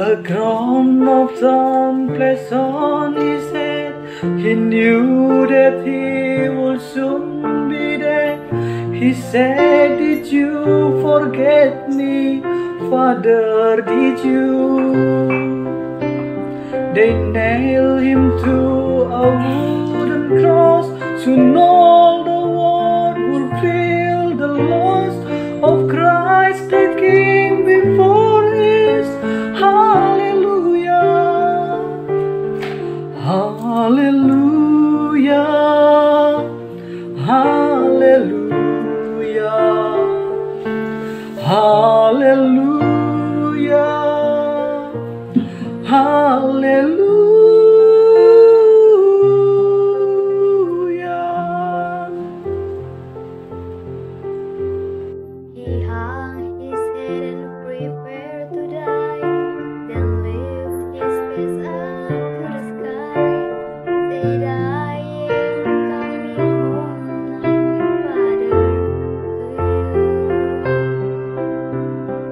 A crown of thorns placed on his head. He knew that he would soon be dead. He said, "Did you forget me, Father, did you?" They nailed him to a wooden cross. Soon all the world would feel the loss of Christ that came before his. Hallelujah, hallelujah, hallelujah, hallelujah, hallelujah. He hung his head and prepared to die, then lifted his face up to the sky. Said, "I am coming home now, Father, to you."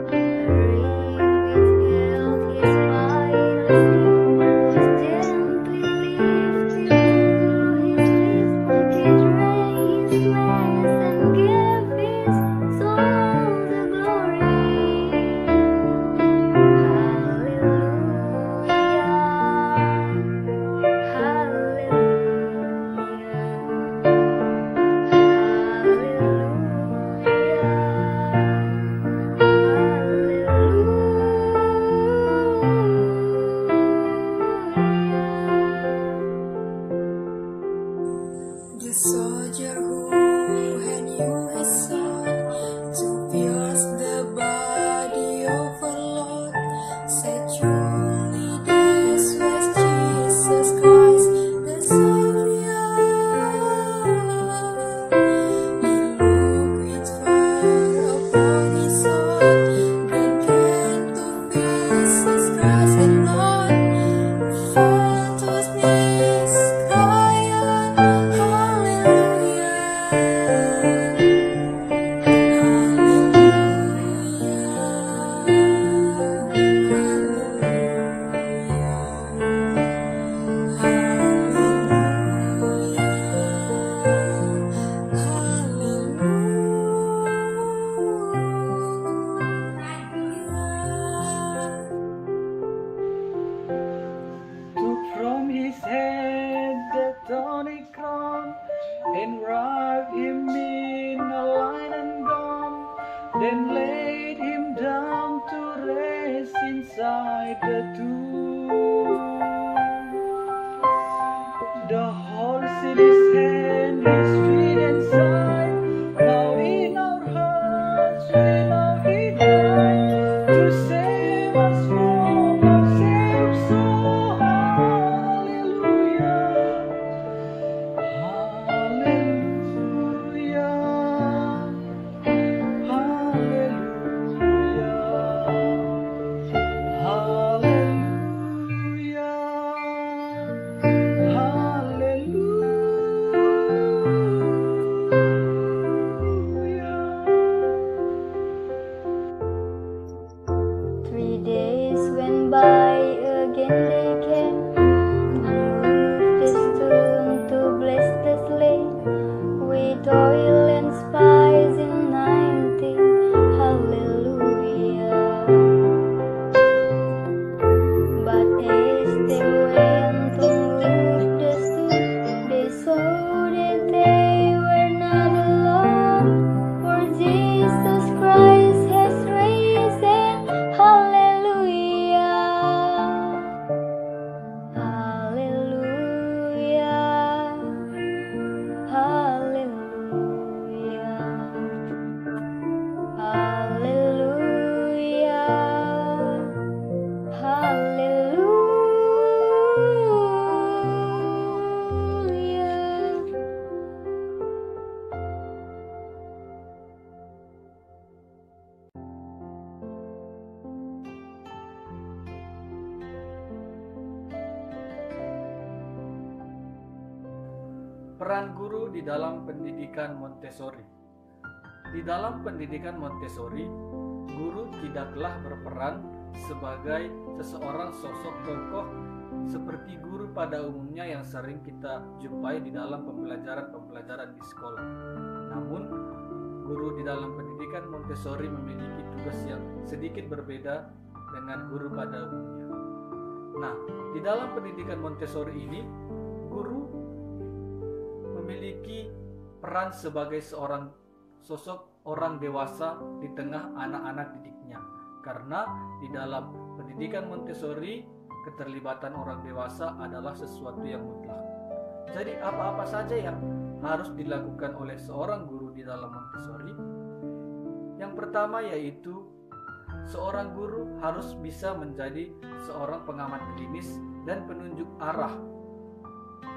A reed which held his final sleep was gently lifted to his lips. He drank his last and gave his soul the glory. The soldier who had knew his sword to pierce the body of our Lord said, "Truly this was Jesus Christ, the Savior." He looked with fire upon his sword, then came to Jesus Christ and Lord, fell to his knees, crying, "Hallelujah, Took from his head the thorny crown and wrapped him in a linen gown, then laid him down to rest inside the tomb. The horse in his hand, his feet inside. Now in our hearts we know he died to save us from our sins. So hallelujah, hallelujah, hallelujah, hallelujah. 3 days went by, again they came, moved the stone to bless the slain, with oil and spice anointing. Hallelujah. But as they went to move the stone, they saw that they were not alone, for Jesus Christ has risen. Hallelujah, hallelujah, hallelujah, hallelujah, hallelujah. Peran guru di dalam pendidikan Montessori. Di dalam pendidikan Montessori, guru tidaklah berperan sebagai seseorang sosok tokoh seperti guru pada umumnya yang sering kita jumpai di dalam pembelajaran di sekolah. Namun, guru di dalam pendidikan Montessori memiliki tugas yang sedikit berbeda dengan guru pada umumnya. Nah, di dalam pendidikan Montessori ini, guru memiliki peran sebagai seorang sosok orang dewasa di tengah anak-anak didiknya. Karena di dalam pendidikan Montessori, keterlibatan orang dewasa adalah sesuatu yang mutlak. Jadi apa-apa saja yang harus dilakukan oleh seorang guru di dalam Montessori? Yang pertama yaitu seorang guru harus bisa menjadi seorang pengamat klinis dan penunjuk arah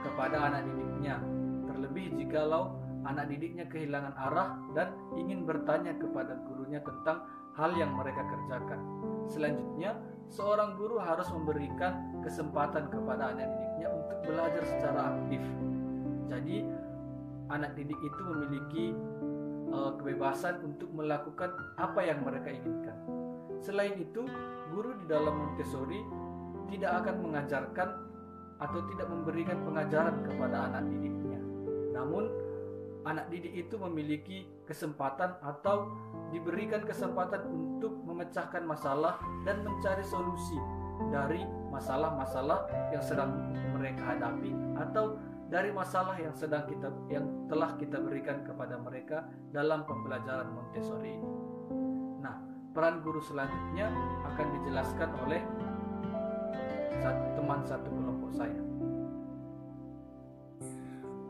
kepada anak didiknya. Terlebih jikalau anak didiknya kehilangan arah dan ingin bertanya kepada gurunya tentang hal yang mereka kerjakan. Selanjutnya, seorang guru harus memberikan kesempatan kepada anak didiknya untuk belajar secara aktif. Jadi, anak didik itu memiliki kebebasan untuk melakukan apa yang mereka inginkan. Selain itu, guru di dalam Montessori tidak akan mengajarkan atau tidak memberikan pengajaran kepada anak didiknya. Namun, anak didik itu memiliki kesempatan atau diberikan kesempatan untuk memecahkan masalah dan mencari solusi dari masalah-masalah yang sedang mereka hadapi atau dari masalah yang telah kita berikan kepada mereka dalam pembelajaran Montessori ini. Nah, peran guru selanjutnya akan dijelaskan oleh teman satu kelompok saya.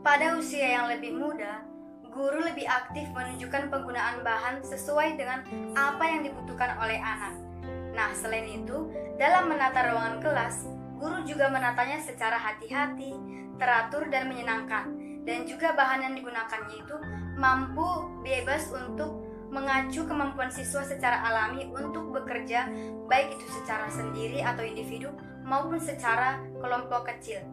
Pada usia yang lebih muda, guru lebih aktif menunjukkan penggunaan bahan sesuai dengan apa yang dibutuhkan oleh anak. Nah, selain itu, dalam menata ruangan kelas, guru juga menatanya secara hati-hati, teratur dan menyenangkan. Dan juga bahan yang digunakannya itu mampu bebas untuk mengacu kemampuan siswa secara alami untuk bekerja, baik itu secara sendiri atau individu maupun secara kelompok kecil.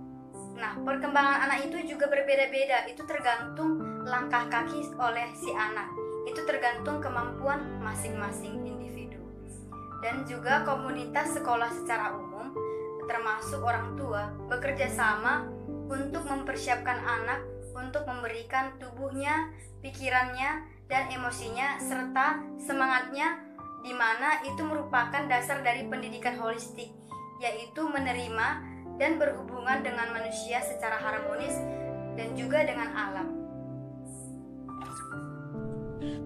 Nah, perkembangan anak itu juga berbeda-beda, itu tergantung langkah kaki oleh si anak. Itu tergantung kemampuan masing-masing individu. Dan juga komunitas sekolah secara umum, termasuk orang tua, bekerja sama untuk mempersiapkan anak untuk memberikan tubuhnya, pikirannya, dan emosinya, serta semangatnya, di mana itu merupakan dasar dari pendidikan holistik, yaitu menerima dan berhubungan dengan manusia secara harmonis dan juga dengan alam.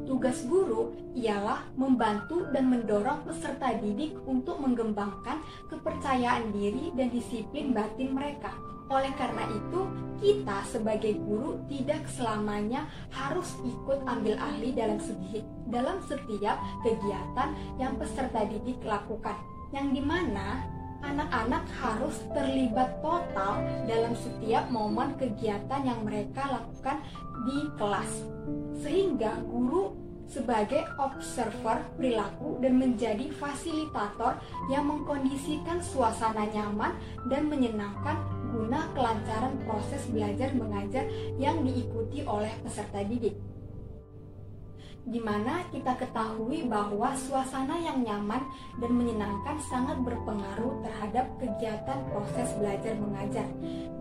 Tugas guru ialah membantu dan mendorong peserta didik untuk mengembangkan kepercayaan diri dan disiplin batin mereka. Oleh karena itu, kita sebagai guru tidak selamanya harus ikut ambil alih dalam setiap kegiatan yang peserta didik lakukan, yang dimana anak-anak harus terlibat total dalam setiap momen kegiatan yang mereka lakukan di kelas, sehingga guru sebagai observer perilaku dan menjadi fasilitator yang mengkondisikan suasana nyaman dan menyenangkan guna kelancaran proses belajar mengajar yang diikuti oleh peserta didik. Di mana kita ketahui bahwa suasana yang nyaman dan menyenangkan sangat berpengaruh terhadap kegiatan proses belajar mengajar,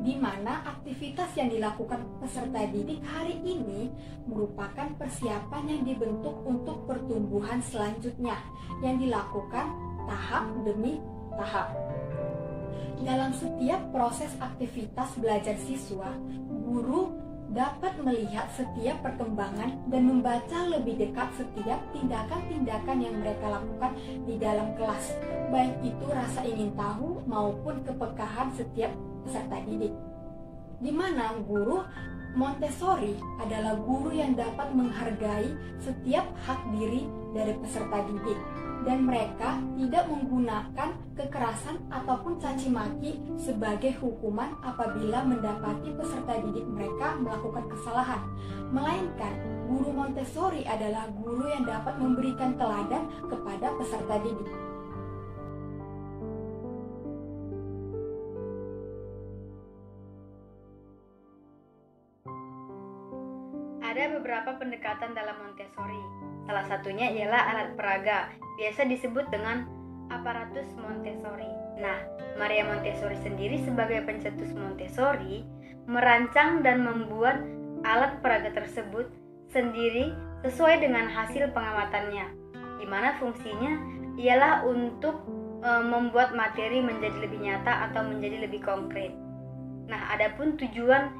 di mana aktivitas yang dilakukan peserta didik hari ini merupakan persiapan yang dibentuk untuk pertumbuhan selanjutnya yang dilakukan tahap demi tahap. Dalam setiap proses aktivitas belajar siswa, guru dapat melihat setiap perkembangan dan membaca lebih dekat setiap tindakan-tindakan yang mereka lakukan di dalam kelas, baik itu rasa ingin tahu maupun kepekaan setiap peserta didik. Di mana guru Montessori adalah guru yang dapat menghargai setiap hak diri dari peserta didik, dan mereka tidak menggunakan kekerasan ataupun caci maki sebagai hukuman apabila mendapati peserta didik mereka melakukan kesalahan, melainkan guru Montessori adalah guru yang dapat memberikan teladan kepada peserta didik. Ada beberapa pendekatan dalam Montessori. Salah satunya ialah alat peraga, biasa disebut dengan aparatus Montessori. Nah, Maria Montessori sendiri sebagai pencetus Montessori merancang dan membuat alat peraga tersebut sendiri sesuai dengan hasil pengamatannya, di mana fungsinya ialah untuk membuat materi menjadi lebih nyata atau menjadi lebih konkret. Nah, adapun tujuan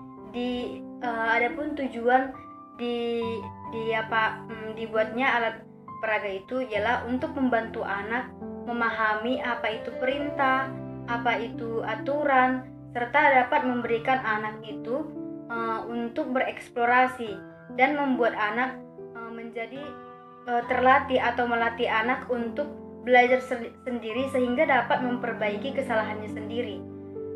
dibuatnya alat peraga itu ialah untuk membantu anak memahami apa itu perintah, apa itu aturan, serta dapat memberikan anak itu untuk bereksplorasi dan membuat anak menjadi terlatih atau melatih anak untuk belajar sendiri sehingga dapat memperbaiki kesalahannya sendiri.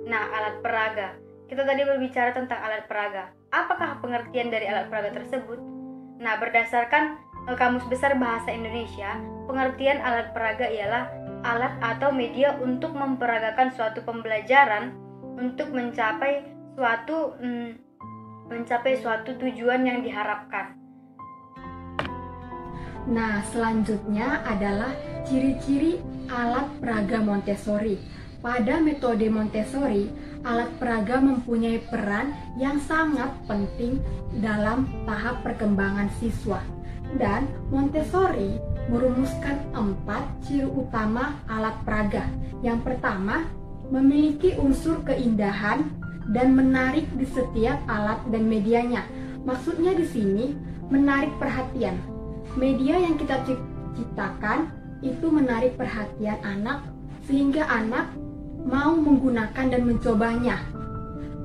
Nah, alat peraga. Kita tadi berbicara tentang alat peraga. Apakah pengertian dari alat peraga tersebut? Nah, berdasarkan Kamus Besar Bahasa Indonesia, pengertian alat peraga ialah alat atau media untuk memperagakan suatu pembelajaran untuk mencapai suatu tujuan yang diharapkan. Nah, selanjutnya adalah ciri-ciri alat peraga Montessori. Pada metode Montessori, alat peraga mempunyai peran yang sangat penting dalam tahap perkembangan siswa. Dan Montessori merumuskan 4 ciri utama alat peraga. Yang pertama, memiliki unsur keindahan dan menarik di setiap alat dan medianya. Maksudnya di sini menarik perhatian. Media yang kita ciptakan itu menarik perhatian anak sehingga anak mau menggunakan dan mencobanya.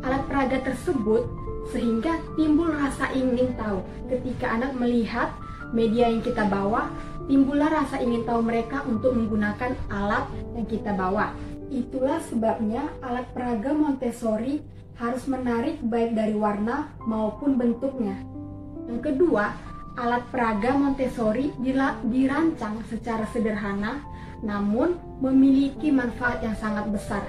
Alat peraga tersebut sehingga timbul rasa ingin tahu. Ketika anak melihat media yang kita bawa, timbullah rasa ingin tahu mereka untuk menggunakan alat yang kita bawa. Itulah sebabnya alat peraga Montessori harus menarik baik dari warna maupun bentuknya. Yang kedua, alat peraga Montessori dirancang secara sederhana namun memiliki manfaat yang sangat besar,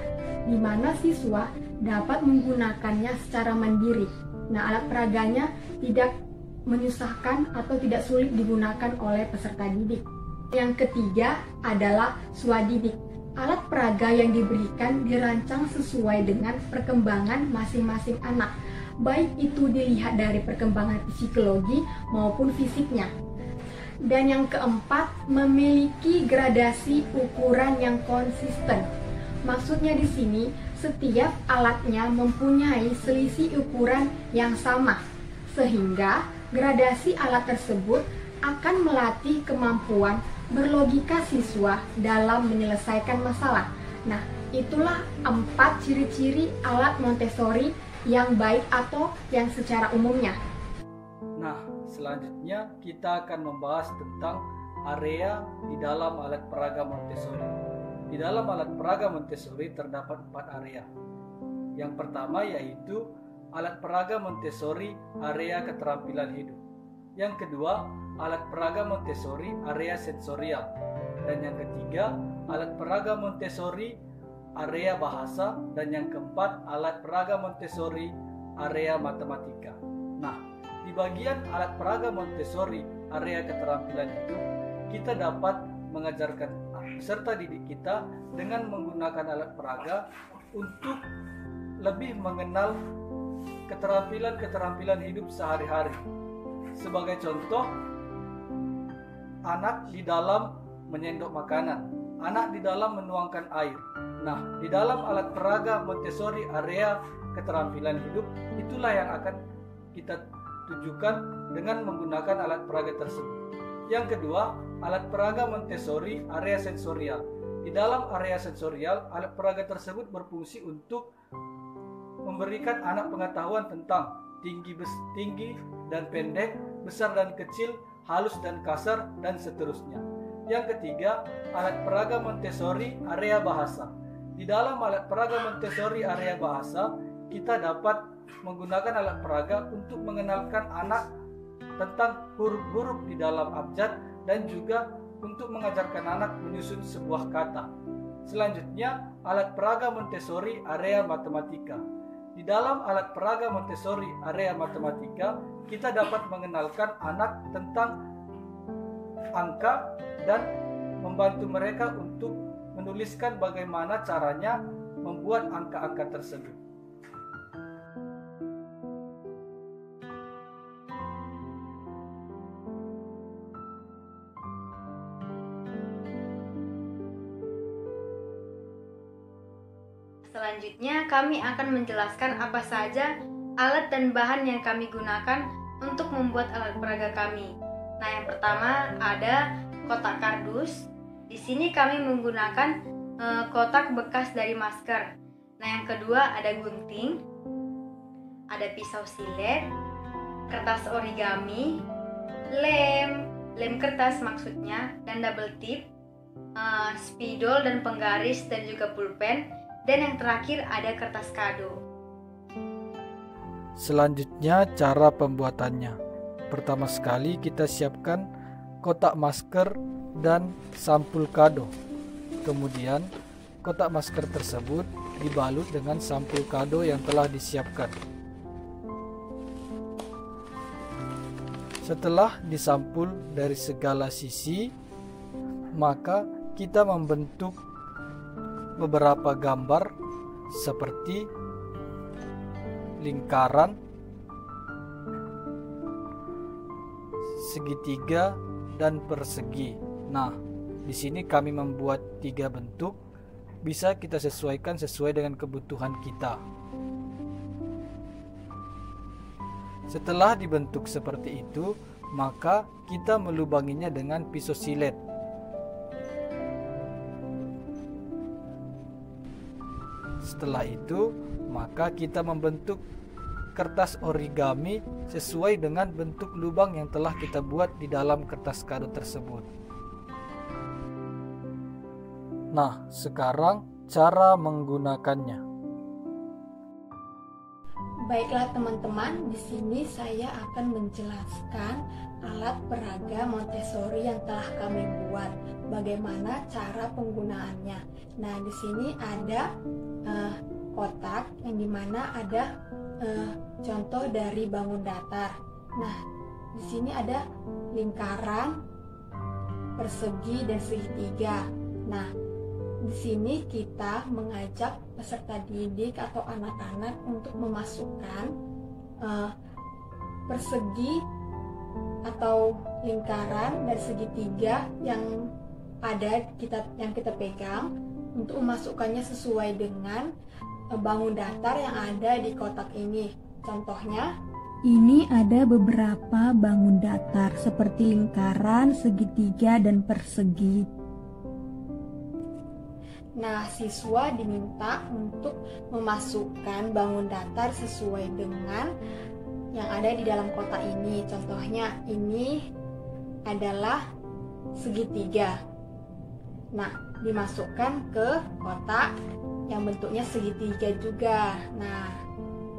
di mana siswa dapat menggunakannya secara mandiri. Nah, alat peraganya tidak menyusahkan atau tidak sulit digunakan oleh peserta didik. Yang ketiga adalah swadidik. Alat peraga yang diberikan dirancang sesuai dengan perkembangan masing-masing anak, baik itu dilihat dari perkembangan psikologi maupun fisiknya. Dan yang keempat, memiliki gradasi ukuran yang konsisten. Maksudnya di sini, setiap alatnya mempunyai selisih ukuran yang sama, sehingga gradasi alat tersebut akan melatih kemampuan berlogika siswa dalam menyelesaikan masalah. Nah, itulah 4 ciri-ciri alat Montessori yang baik atau yang secara umumnya. Nah, selanjutnya kita akan membahas tentang area di dalam alat peraga Montessori. Di dalam alat peraga Montessori terdapat 4 area. Yang pertama yaitu alat peraga Montessori area keterampilan hidup. Yang kedua, alat peraga Montessori area sensorial. Dan yang ketiga, alat peraga Montessori area bahasa. Dan yang keempat, alat peraga Montessori area matematika. Nah, di bagian alat peraga Montessori area keterampilan hidup, kita dapat mengajarkan peserta didik kita dengan menggunakan alat peraga untuk lebih mengenal keterampilan-keterampilan hidup sehari-hari. Sebagai contoh, anak di dalam menyendok makanan, anak di dalam menuangkan air. Nah, di dalam alat peraga Montessori area keterampilan hidup, itulah yang akan kita tujukan dengan menggunakan alat peraga tersebut. Yang kedua, alat peraga Montessori area sensorial. Di dalam area sensorial, alat peraga tersebut berfungsi untuk memberikan anak pengetahuan tentang tinggi dan pendek, besar dan kecil, halus dan kasar, dan seterusnya. Yang ketiga, alat peraga Montessori area bahasa. Di dalam alat peraga Montessori area bahasa, kita dapat menggunakan alat peraga untuk mengenalkan anak tentang huruf-huruf di dalam abjad dan juga untuk mengajarkan anak menyusun sebuah kata. Selanjutnya, alat peraga Montessori area matematika. Di dalam alat peraga Montessori area matematika, kita dapat mengenalkan anak tentang angka dan membantu mereka untuk menuliskan bagaimana caranya membuat angka-angka tersebut. Selanjutnya kami akan menjelaskan apa saja alat dan bahan yang kami gunakan untuk membuat alat peraga kami. Nah, yang pertama ada kotak kardus. Di sini kami menggunakan kotak bekas dari masker. Nah, yang kedua ada gunting, ada pisau silet, kertas origami, lem kertas maksudnya, dan double tip, spidol dan penggaris, dan juga pulpen, dan yang terakhir ada kertas kado. Selanjutnya cara pembuatannya. Pertama sekali kita siapkan kotak masker dan sampul kado. Kemudian kotak masker tersebut dibalut dengan sampul kado yang telah disiapkan. Setelah disampul dari segala sisi, maka kita membentuk beberapa gambar seperti lingkaran, segitiga, dan persegi. Nah, di sini kami membuat 3 bentuk, bisa kita sesuaikan sesuai dengan kebutuhan kita. Setelah dibentuk seperti itu, maka kita melubanginya dengan pisau silet. Setelah itu, maka kita membentuk kertas origami sesuai dengan bentuk lubang yang telah kita buat di dalam kertas kado tersebut. Nah, sekarang cara menggunakannya. Baiklah teman-teman, di sini saya akan menjelaskan alat peraga Montessori yang telah kami buat. Bagaimana cara penggunaannya. Nah, di sini ada kotak yang dimana ada contoh dari bangun datar. Nah, di sini ada lingkaran, persegi, dan segitiga. Nah, di sini kita mengajak peserta didik atau anak-anak untuk memasukkan persegi atau lingkaran dan segitiga yang ada yang kita pegang untuk memasukkannya sesuai dengan bangun datar yang ada di kotak ini. Contohnya, ini ada beberapa bangun datar seperti lingkaran, segitiga, dan persegi. Nah, siswa diminta untuk memasukkan bangun datar sesuai dengan yang ada di dalam kotak ini. Contohnya, ini adalah segitiga. Nah, dimasukkan ke kotak yang bentuknya segitiga juga. Nah,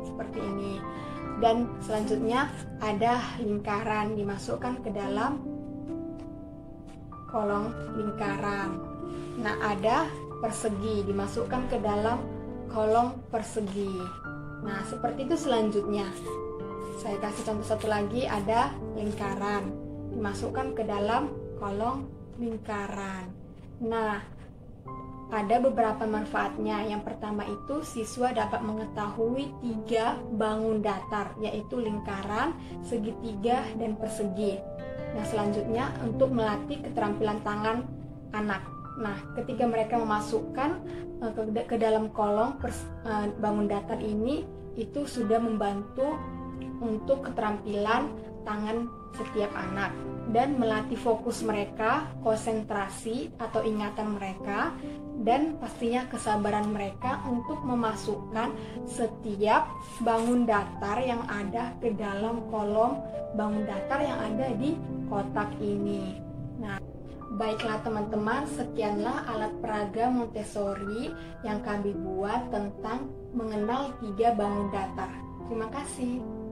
seperti ini. Dan selanjutnya ada lingkaran, dimasukkan ke dalam kolong lingkaran. Nah, ada persegi, dimasukkan ke dalam kolong persegi. Nah, seperti itu selanjutnya. Saya kasih contoh satu lagi, ada lingkaran, dimasukkan ke dalam kolong lingkaran. Nah, ada beberapa manfaatnya. Yang pertama itu siswa dapat mengetahui 3 bangun datar, yaitu lingkaran, segitiga, dan persegi. Nah, selanjutnya untuk melatih keterampilan tangan anak. Nah, ketika mereka memasukkan ke dalam kolong bangun datar ini, itu sudah membantu untuk keterampilan tangan setiap anak dan melatih fokus mereka, konsentrasi atau ingatan mereka, dan pastinya kesabaran mereka untuk memasukkan setiap bangun datar yang ada ke dalam kolom bangun datar yang ada di kotak ini. Nah, baiklah teman-teman, sekianlah alat peraga Montessori yang kami buat tentang mengenal 3 bangun datar. Terima kasih.